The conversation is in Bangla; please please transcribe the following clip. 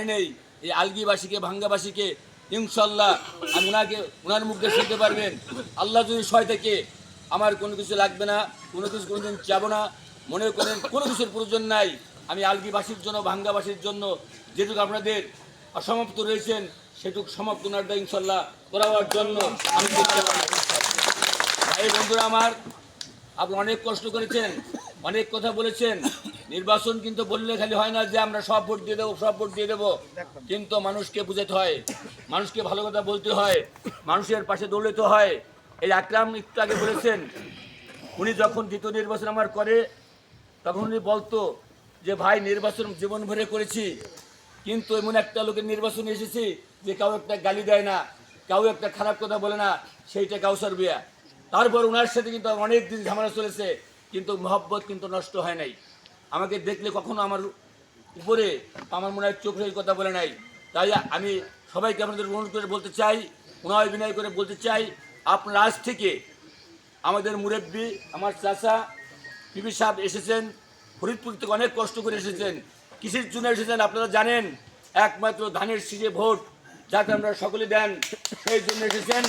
নেই এই আলগিবাসীকে ভাঙ্গাবাসীকে ইনশাল্লাহ আমি ওনার মুখে শুনতে পারবেন। আল্লাহ যদি সয় থেকে আমার কোনো কিছু লাগবে না, কোনো কিছু কোনোদিন যাবো না, মনে করেন কোনো কিছুর প্রয়োজন নাই। আমি আলগিবাসীর জন্য ভাঙ্গাবাসীর জন্য যেটুকু আপনাদের অসমাপ্ত রয়েছেন সেটুকু সমাপ্ত ওনারটা ইনশাল্লাহ করাবার জন্য আমি চেষ্টা করি। ভাই বন্ধুরা আমার, আপনি অনেক কষ্ট করেছেন, অনেক কথা বলেছেন। নির্বাচন কিন্তু বললে খালি হয় না যে আমরা সব ভোট দিয়ে দেবো, সব ভোট দিয়ে দেবো, কিন্তু মানুষকে বুঝাতে হয়, মানুষকে ভালো কথা বলতে হয়, মানুষের পাশে দৌড়াতে হয়। এই আকরাম একটু আগে বলেছেন, উনি যখন দ্বিতীয় নির্বাচন আমার করে তখন উনি বলতো যে ভাই নির্বাচন জীবন ভরে করেছি, কিন্তু এমন একটা লোকের নির্বাচনে এসেছি যে কাউ একটা গালি দেয় না, কাউ একটা খারাপ কথা বলে না, সেইটা কাউসার বিয়া। তারপর ওনার সাথে কিন্তু অনেক দিন ঝামেলা চলেছে, কিন্তু মহব্বত কিন্তু নষ্ট হয় নাই। আমাকে দেখলে কখনো আমার উপরে আমার মনে হয় চোখের কথা বলে নাই। তাই আমি সবাইকে আপনাদের অনুরোধ করে বলতে চাই, ওনায় বিনয় করে বলতে চাই, আপনারা আজ থেকে আমাদের মুরব্বী আমার চাচা পিবি সাহেব এসেছেন, ফরিদপুর থেকে অনেক কষ্ট করে এসেছেন। কিসের জন্য এসেছেন আপনারা জানেন? একমাত্র ধানের শীষে ভোট যাতে আমরা সকলে দেন সেই জন্য এসেছেন।